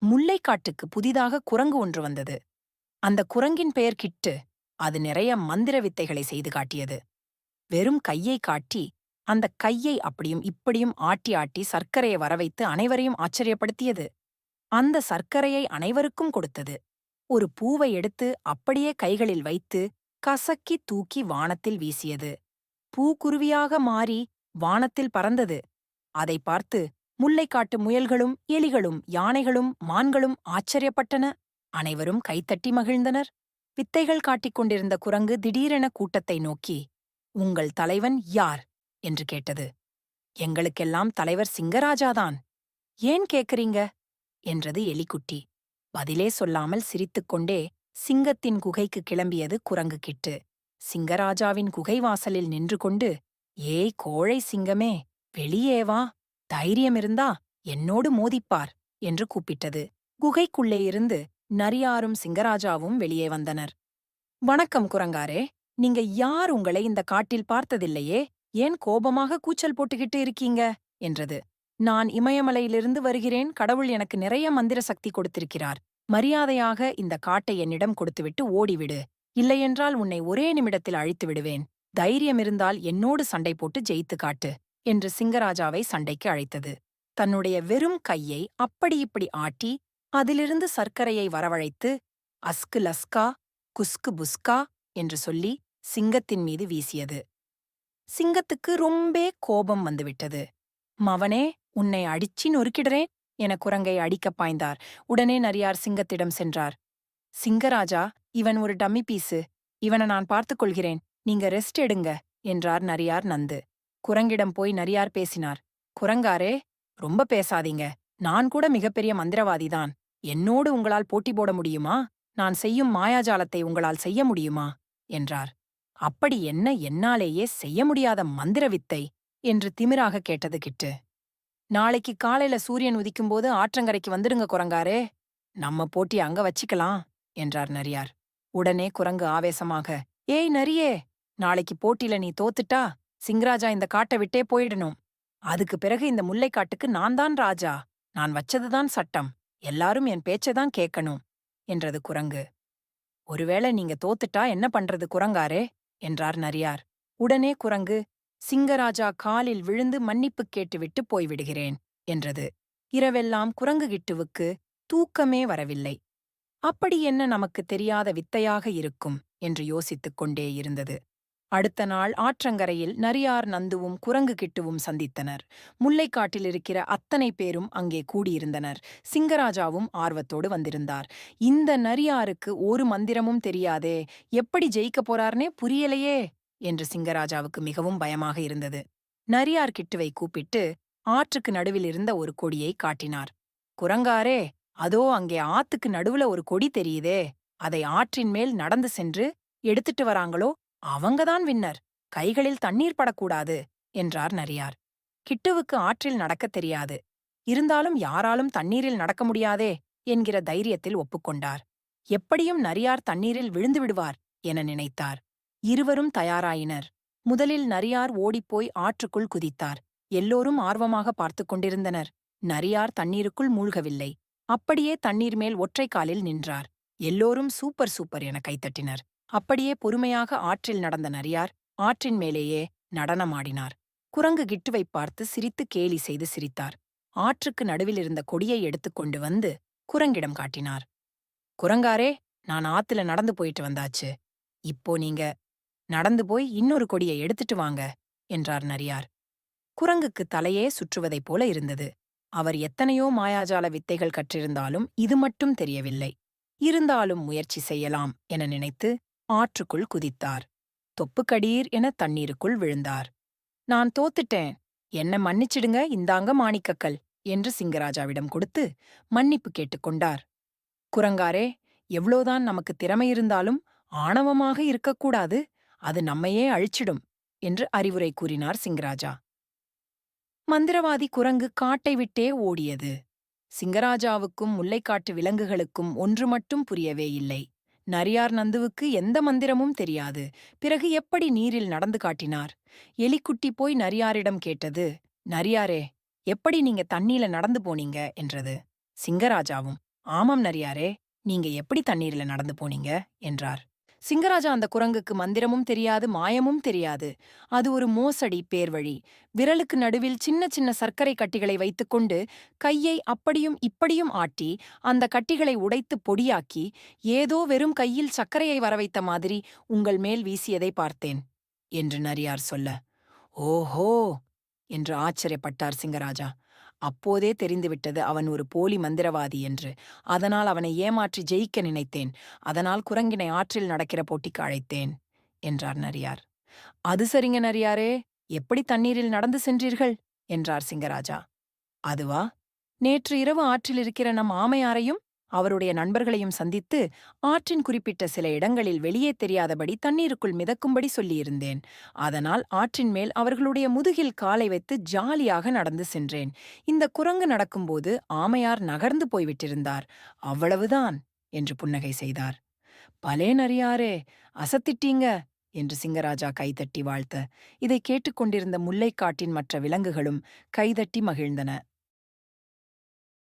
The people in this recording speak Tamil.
முல்லைக்காட்டுக்கு புதிதாக குரங்கு ஒன்று வந்தது. அந்த குரங்கின் பெயர் கிட்டு. அது நிறைய மந்திர வித்தைகளை செய்து காட்டியது. வெறும் கையை காட்டி, அந்த கையை அப்படியும் இப்படியும் ஆட்டி ஆட்டி சர்க்கரையை வரவைத்து அனைவரையும் ஆச்சரியப்படுத்தியது. அந்த சர்க்கரையை அனைவருக்கும் கொடுத்தது. ஒரு பூவை எடுத்து அப்படியே கைகளில் வைத்து கசக்கி தூக்கி வானத்தில் வீசியது. பூக்குருவியாக மாறி வானத்தில் பறந்தது. அதை பார்த்து முல்லைக்காட்டு முயல்களும் எலிகளும் யானைகளும் மான்களும் ஆச்சரியப்பட்டன. அனைவரும் கைத்தட்டி மகிழ்ந்தனர். வித்தைகள் காட்டிக் கொண்டிருந்த குரங்கு திடீரென கூட்டத்தை நோக்கி, "உங்கள் தலைவன் யார்?" என்று கேட்டது. "எங்களுக்கெல்லாம் தலைவர் சிங்கராஜாதான்." "ஏன் கேக்குறீங்க?" என்றது எலிக்குட்டி. பதிலே சொல்லாமல் சிரித்துக்கொண்டே சிங்கத்தின் குகைக்கு கிளம்பியது குரங்கு கிட்டு. சிங்கராஜாவின் குகை வாசலில் நின்று கொண்டு, "ஏய் கோழை சிங்கமே, வெளியே வா, தைரியமிருந்தா என்னோடு மோதிப்பார்" என்று கூப்பிட்டது. குகைக்குள்ளே இருந்து நரியாரும் சிங்கராஜாவும் வெளியே வந்தனர். "வணக்கம் குரங்காரே, நீங்க யார்? உங்களை இந்த காட்டில் பார்த்ததில்லையே, ஏன் கோபமாக கூச்சல் போட்டுக்கிட்டு இருக்கீங்க?" என்றது. "நான் இமயமலையிலிருந்து வருகிறேன். கடவுள் எனக்கு நிறைய மந்திர சக்தி கொடுத்திருக்கிறார். மரியாதையாக இந்த காட்டை என்னிடம் கொடுத்துவிட்டு ஓடிவிடு. இல்லையென்றால் உன்னை ஒரே நிமிடத்தில் அழித்து விடுவேன். தைரியமிருந்தால் என்னோடு சண்டை போட்டு ஜெயித்து காட்டு" என்று சிங்கராஜாவை சண்டைக்கு அழைத்தது. தன்னுடைய வெறும் கையை அப்படி இப்படி ஆட்டி அதிலிருந்து சர்க்கரையை வரவழைத்து, "அஸ்கு லஸ்கா, குஸ்கு புஸ்கா" என்று சொல்லி சிங்கத்தின் மீது வீசியது. சிங்கத்துக்கு ரொம்பே கோபம் வந்துவிட்டது. "மவனே, உன்னை அடிச்சி நொறுக்கிடுறேன்" என குரங்கை அடிக்கப் பாய்ந்தார். உடனே நரியார் சிங்கத்திடம் சென்றார். "சிங்கராஜா, இவன் ஒரு டம்மி பீஸு. இவனை நான் பார்த்துக் கொள்கிறேன். நீங்க ரெஸ்ட் எடுங்க" என்றார் நரியார் நந்து. குரங்கிடம் போய் நரியார் பேசினார். "குரங்காரே, ரொம்ப பேசாதீங்க. நான் கூட மிகப்பெரிய மந்திரவாதிதான். என்னோடு உங்களால் போட்டி போட முடியுமா? நான் செய்யும் மாயாஜாலத்தை உங்களால் செய்ய முடியுமா?" என்றார். "அப்படி என்ன என்னாலேயே செய்ய முடியாத மந்திர வித்தை?" என்று திமிராக கேட்டது கிட்டு. "நாளைக்கு காலையில சூரியன் உதிக்கும்போது ஆற்றங்கரைக்கு வந்துடுங்க குரங்காரே. நம்ம போட்டி அங்க வச்சிக்கலாம்" என்றார் நரியார். உடனே குரங்கு ஆவேசமாக, "ஏய் நரியே, நாளைக்கு போட்டியில நீ தோத்துட்டா சிங்கராஜா இந்த காட்டை விட்டே போயிடணும். அதுக்கு பிறகு இந்த முல்லைக்காட்டுக்கு நான் தான் ராஜா. நான் வச்சதுதான் சட்டம். எல்லாரும் என் பேச்சதான் கேட்கணும்" என்றது குரங்கு. "ஒருவேளை நீங்க தோத்துட்டா என்ன பண்றது குரங்காரே?" என்றார் நரியார். உடனே குரங்கு, "சிங்கராஜா காலில் விழுந்து மன்னிப்புக் கேட்டுவிட்டு போய்விடுகிறேன்" என்றது. இரவெல்லாம் குரங்கு கிட்டுவுக்கு தூக்கமே வரவில்லை. அப்படி என்ன நமக்கு தெரியாத வித்தையாக இருக்கும் என்று யோசித்துக் கொண்டே இருந்தது. அடுத்த நாள் ஆற்றங்கரையில் நரியார் நந்துவும் குரங்கு கிட்டுவும் சந்தித்தனர். முல்லைக்காட்டில் இருக்கிற அத்தனை பேரும் அங்கே கூடியிருந்தனர். சிங்கராஜாவும் ஆர்வத்தோடு வந்திருந்தார். "இந்த நரியாருக்கு ஒரு மந்திரமும் தெரியாதே, எப்படி ஜெயிக்கப் போறார்னே புரியலையே" என்று சிங்கராஜாவுக்கு மிகவும் பயமாக இருந்தது. நரியார் கிட்டுவை கூப்பிட்டு ஆற்றுக்கு நடுவில் இருந்த ஒரு கொடியை காட்டினார். "குரங்காரே, அதோ அங்கே ஆத்துக்கு நடுவுல ஒரு கொடி தெரியுதே, அதை ஆற்றின் மேல் நடந்து சென்று எடுத்துட்டு வராங்களோ அவங்கதான் வின்னர். கைகளில் தண்ணீர் படக்கூடாது" என்றார் நரியார். கிட்டுவுக்கு ஆற்றில் நடக்கத் தெரியாது. இருந்தாலும் யாராலும் தண்ணீரில் நடக்க முடியாதே என்கிற தைரியத்தில் ஒப்புக்கொண்டார். எப்படியும் நரியார் தண்ணீரில் விழுந்து விடுவார் என நினைத்தார். இருவரும் தயாராயினர். முதலில் நரியார் ஓடிப்போய் ஆற்றுக்குள் குதித்தார். எல்லோரும் ஆர்வமாக பார்த்துக் கொண்டிருந்தனர். நரியார் தண்ணீருக்குள் மூழ்கவில்லை. அப்படியே தண்ணீர் மேல் ஒற்றை காலில் நின்றார். எல்லோரும் சூப்பர் சூப்பர் என கைத்தட்டினர். அப்படியே பொறுமையாக ஆற்றில் நடந்த நரியார் ஆற்றின் மேலேயே நடனமாடினார். குரங்கு கிட்டுவைப் பார்த்து சிரித்து கேலி செய்து சிரித்தார். ஆற்றுக்கு நடுவில் இருந்த கொடியை எடுத்துக்கொண்டு வந்து குரங்கிடம் காட்டினார். "குரங்காரே, நான் ஆத்துல நடந்து போயிட்டு வந்தாச்சு. இப்போ நீங்க நடந்து போய் இன்னொரு கொடியை எடுத்துட்டு வாங்க" என்றார் நரியார். குரங்குக்கு தலையே சுற்றுவதைப் போல இருந்தது. அவர் எத்தனையோ மாயாஜால வித்தைகள் கற்றிருந்தாலும் இது மட்டும் தெரியவில்லை. இருந்தாலும் முயற்சி செய்யலாம் என நினைத்து ஆற்றுக்குள் குதித்தார். தொப்புக்கடீர் என தண்ணீருக்குள் விழுந்தார். "நான் தோத்துட்டேன். என்ன மன்னிச்சிடுங்க, இந்தாங்க மாணிக்கக்கல்" என்று சிங்கராஜாவிடம் கொடுத்து மன்னிப்பு கேட்டுக்கொண்டார். "குரங்காரே, எவ்வளோதான் நமக்கு திறமை இருந்தாலும் ஆணவமாக இருக்கக்கூடாது. அது நம்மையே அழிச்சிடும்" என்று அறிவுரை கூறினார் சிங்கராஜா. மந்திரவாதி குரங்கு காட்டை விட்டே ஓடியது. சிங்கராஜாவுக்கும் முல்லைக்காட்டு விலங்குகளுக்கும் ஒன்று மட்டும் புரியவே இல்லை. நரியார் நந்துவுக்கு எந்த மந்திரமும் தெரியாது. பிறகு எப்படி நீரில் நடந்து காட்டினார்? எலிக்குட்டி போய் நரியாரிடம் கேட்டது. "நரியாரே, எப்படி நீங்க தண்ணீல நடந்து போனீங்க?" என்றது. சிங்கராஜாவும், ஆமாம் நரியாரே, நீங்க எப்படி தண்ணீர்ல நடந்து போனீங்க என்றார். சிங்கராஜா அந்த குரங்குக்கு மந்திரமும் தெரியாது, மாயமும் தெரியாது. அது ஒரு மோசடி பேர்வழி. விரலுக்கு நடுவில் சின்ன சின்ன சர்க்கரை கட்டிகளை வைத்துக்கொண்டு கையை அப்படியும் இப்படியும் ஆட்டி அந்த கட்டிகளை உடைத்து பொடியாக்கி ஏதோ வெறும் கையில் சர்க்கரையை வரவைத்த மாதிரி உங்கள் மேல் வீசியதை பார்த்தேன் என்று நரியார் சொல்ல, ஓஹோ என்று ஆச்சரியப்பட்டார் சிங்கராஜா. அப்போதே தெரிந்துவிட்டது அவன் ஒரு போலி மந்திரவாதி என்று. அதனால் அவனை ஏமாற்றி ஜெயிக்க நினைத்தேன். அதனால் குரங்கினை ஆற்றில் நடக்கிற போட்டிக்கு அழைத்தேன் என்றார் நரியார். அது சரிங்க நரியாரே, எப்படி தண்ணீரில் நடந்து சென்றீர்கள் என்றார் சிங்கராஜா. அதுவா, நேற்று இரவு ஆற்றில் இருக்கிற நம் ஆமையாரையும் அவருடைய நண்பர்களையும் சந்தித்து ஆற்றின் குறிப்பிட்ட சில இடங்களில் வெளியே தெரியாதபடி தண்ணீருக்குள் மிதக்கும்படி சொல்லியிருந்தேன். அதனால் ஆற்றின் மேல் அவர்களுடைய முதுகில் காலை வைத்து ஜாலியாக நடந்து சென்றேன். இந்த குரங்கு நடக்கும்போது ஆமையார் நகர்ந்து போய்விட்டிருந்தார். அவ்வளவுதான் என்று புன்னகை செய்தார். பலே நரியாரே, அசத்திட்டீங்க என்று சிங்கராஜா கைதட்டி வாழ்த்த, இதை கேட்டுக்கொண்டிருந்த முல்லைக்காட்டின் மற்ற விலங்குகளும் கைதட்டி மகிழ்ந்தன.